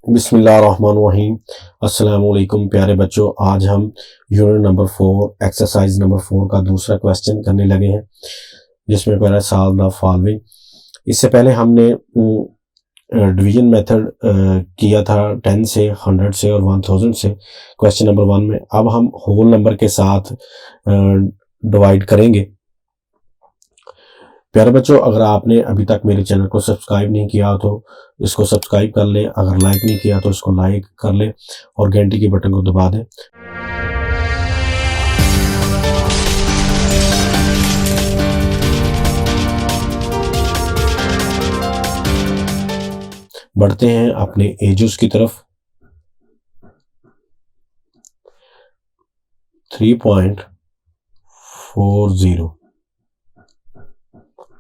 बिस्मिल्लाहिर्रहमानिर्रहीम। अस्सलाम वालेकुम प्यारे बच्चों, आज हम यूनिट नंबर 4 एक्सरसाइज नंबर 4 का दूसरा क्वेश्चन करने लगे हैं, जिसमें पहला सॉल्व द फॉलोइंग। इससे पहले हमने डिवीजन मेथड किया था 10 से, 100 से और 1000 से क्वेश्चन नंबर 1 में। अब हम होल नंबर के साथ डिवाइड करेंगे। प्यारे बच्चों, अगर आपने अभी तक मेरे चैनल को सब्सक्राइब नहीं किया तो इसको सब्सक्राइब कर लें, अगर लाइक नहीं किया तो इसको लाइक कर लें और घंटी के बटन को दबा दें। बढ़ते हैं अपने एजेस की तरफ। 3.40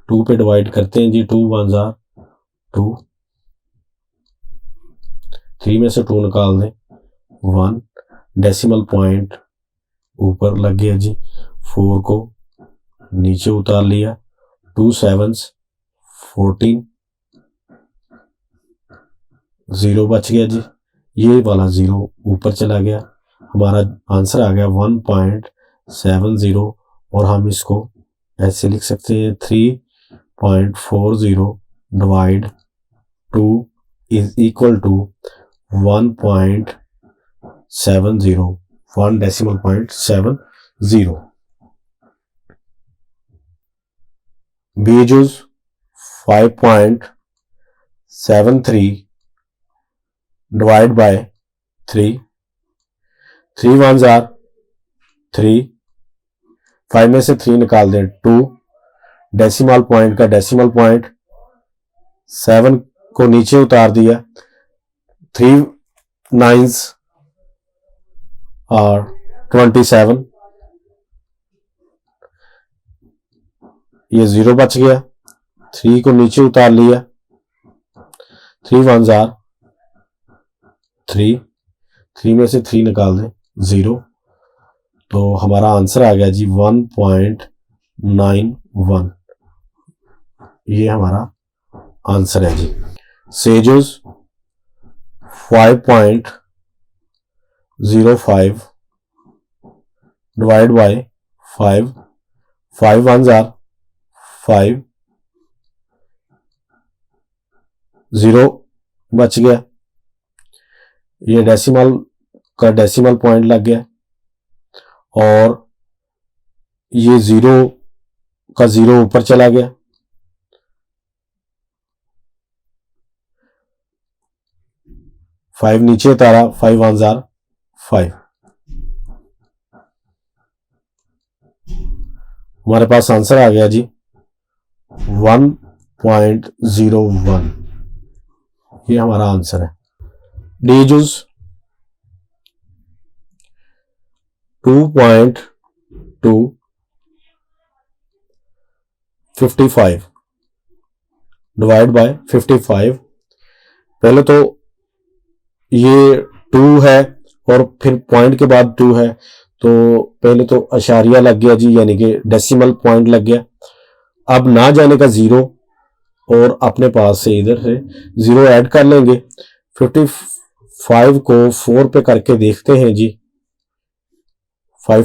2 पे डिवाइड करते हैं जी। 2 1 2, 3 में से 2 निकाल दें 1, डेसिमल पॉइंट ऊपर लग गया जी, 4 को नीचे उतार लिया, 2 7 14, 0 बच गया जी, ये वाला 0 ऊपर चला गया। हमारा आंसर आ गया 1.70 और हम इसको ऐसे लिख सकते हैं 3.40 divide 2 is equal to 1.70, 1 decimal point 70। बीजूस 5.73 डिवाइड बाय 3, 3 1 3, 5 में से 3 निकाल दें 2, डेसिमल पॉइंट का डेसिमल पॉइंट 7 को नीचे उतार दिया, 3 9s और 27, ये 0 बच गया, 3 को नीचे उतार लिया, 3 1 3, 3 में से 3 निकाल दें 0, तो हमारा आंसर आ गया जी 1.91। ये हमारा आंसर है जी। सेजोस 5.05 डिवाइड बाय 5, 5 1 5, 0 बच गया, ये डेसिमल का डेसिमल पॉइंट लग गया और ये 0 का 0 ऊपर चला गया, 5 नीचे उतारा, 5 1 5। हमारे पास आंसर आ गया जी 1.01। ये हमारा आंसर है। डीजूस 2.255 डिवाइड बाय 55। पहले तो ये 2 है और फिर पॉइंट के बाद 2 है, तो पहले तो अशारिया लग गया जी, यानी कि डेसिमल पॉइंट लग गया। अब ना जाने का 0 और अपने पास से इधर से 0 ऐड कर लेंगे। 55 को 4 पे करके देखते हैं जी। 5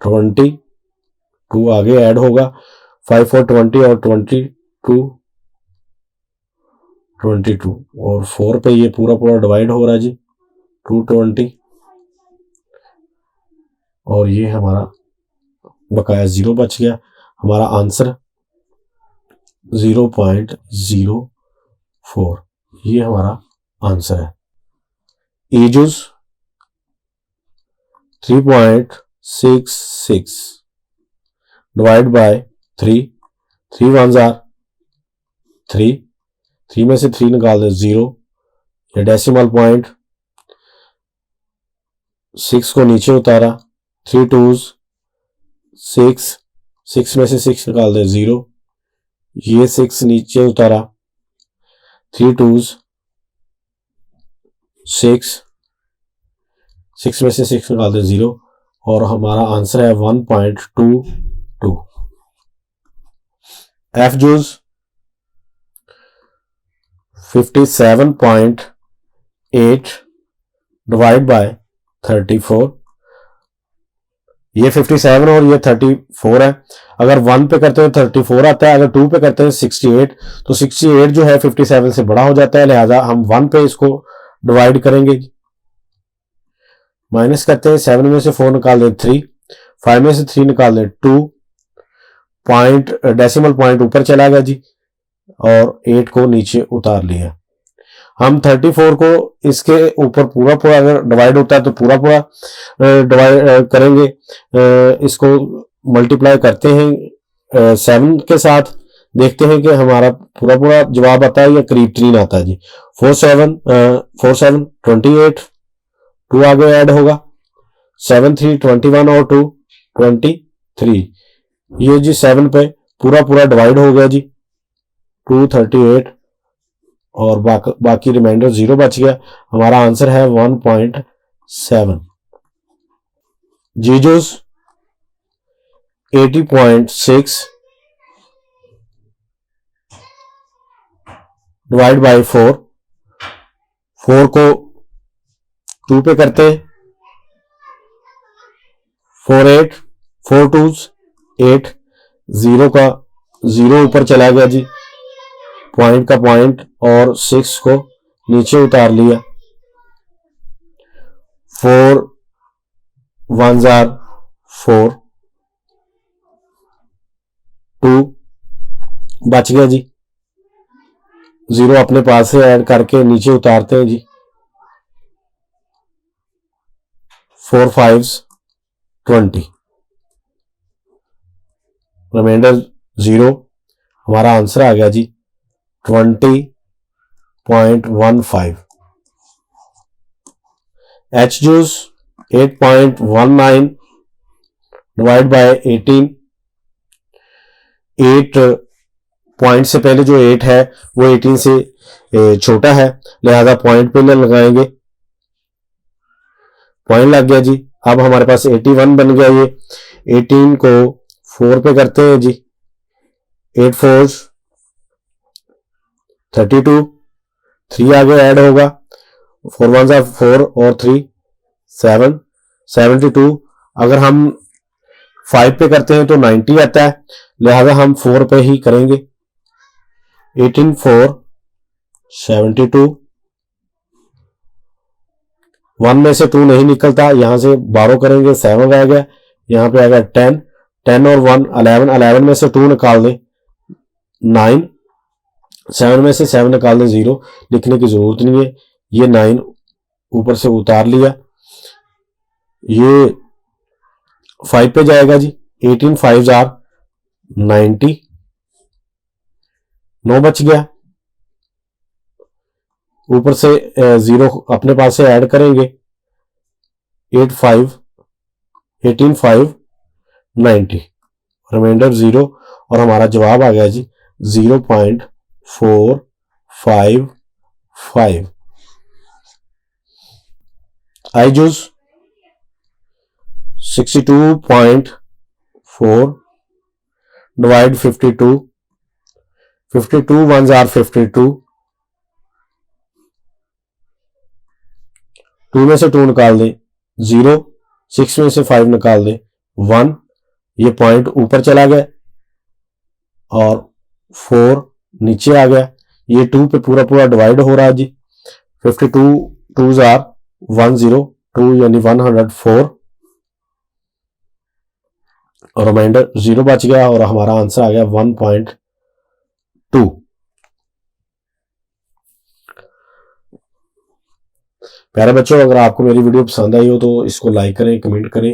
4 20, 2 आगे ऐड होगा, 5 4 20 और 22 और 4 पे ये पूरा पूरा डिवाइड हो रहा है जी, 220 और ये हमारा बकाया 0 बच गया। हमारा आंसर 0.04, ये हमारा आंसर है। एजुस 3.66 डिवाइड बाय 3, 3 1 3, 3 में से 3 निकाल दे 0, ये डेसिमल पॉइंट 6 को नीचे उतारा, 3 2s 6, 6 में से 6 निकाल दे 0, ये 6 नीचे उतारा, 3 2s 6, 6 में से 6 निकाल दे 0 और हमारा आंसर है 1.22। एफ जूस 57.8 8 डिवाइड बाय 34, ये 57 और ये 34 है। अगर 1 पे करते हैं 34 आता है, अगर 2 पे करते हैं 68, तो 68 जो है 57 से बड़ा हो जाता है, लिहाजा हम 1 पे इसको डिवाइड करेंगे। माइनस करते हैं, 7 में से 4 निकाल दें 3, 5 में से 3 निकाल दें 2, पॉइंट डेसिमल पॉइंट ऊपर चला गया जी, और 8 को नीचे उतार लिया। हम 34 को इसके ऊपर पूरा पूरा अगर डिवाइड होता है तो पूरा पूरा डिवाइड करेंगे, इसको मल्टीप्लाई करते हैं 7 के साथ, देखते हैं कि हमारा पूरा पूरा जवाब आता है या करीब 3 आता है जी। 4 7 28, 2 आगे ऐड होगा, 7 3 21 और 2 23, ये जी 7 पे पूरा पूरा डिवाइड हो गया जी, 2 38 और बाकी रिमाइंडर 0 बच गया। हमारा आंसर है 1.7। जीजूस 80.6 डिवाइड बाय 4, 4 को 2 पे करते हैं, 4 8, 4 2s 8, 0 का 0 ऊपर चला गया जी, पॉइंट का पॉइंट, और 6 को नीचे उतार लिया, 4 1s are 4, 2 बच गया जी, 0 अपने पास से ऐड करके नीचे उतारते हैं जी, 4 5s 20, रिमाइंडर 0। हमारा आंसर आ गया जी 20.15। H juice 8.19 divide by 18, 8 point से पहले जो 8 है वो 18 से छोटा है, लिहाजा पॉइंट पे लगाएंगे, पॉइंट लग गया जी। अब हमारे पास 81 बन गया, ये 18 को 4 पे करते हैं जी, 8 4s 32, 3 आगे ऐड होगा, 4 1s are 4 और 3 7, 72। अगर हम 5 पे करते हैं तो 90 आता है, लिहाजा हम 4 पे ही करेंगे, 18 4 72, 1 में से 2 नहीं निकलता, यहां से 12 करेंगे, 7 आ गया, यहां पे आएगा 10, 10 और 1 11, 11 में से 2 निकाल दें 9, 7 में से 7 निकाल दें 0, लिखने की जरूरत नहीं है, ये 9 ऊपर से उतार लिया, ये 5 पे जाएगा जी, 18 5s are 90, 9 बच गया, ऊपर से 0 अपने पास से ऐड करेंगे, 8 5 18 5 90, रिमाइंडर 0, और हमारा जवाब आ गया जी 0.455। आई जूस 62.4 डिवाइड 52, 52 1s are 52, 2 में से 2 निकाल दें 0, 6 में से 5 निकाल दें 1, ये पॉइंट ऊपर चला गया और 4 नीचे आ गया, ये 2 पे पूरा पूरा डिवाइड हो रहा है जी, 52 2s are 102 यानी 104, और रिमाइंडर 0 बच गया, और हमारा आंसर आ गया 1.2। प्यारे बच्चों, अगर आपको मेरी वीडियो पसंद आई हो तो इसको लाइक करें, कमेंट करें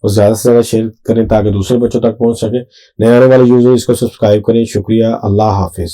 और ज़्यादा से ज़्यादा शेयर करें ताकि दूसरे बच्चों तक पहुंच सके। नए आने वाले यूजर इसको सब्सक्राइब करें। शुक्रिया, अल्लाह हाफिज़।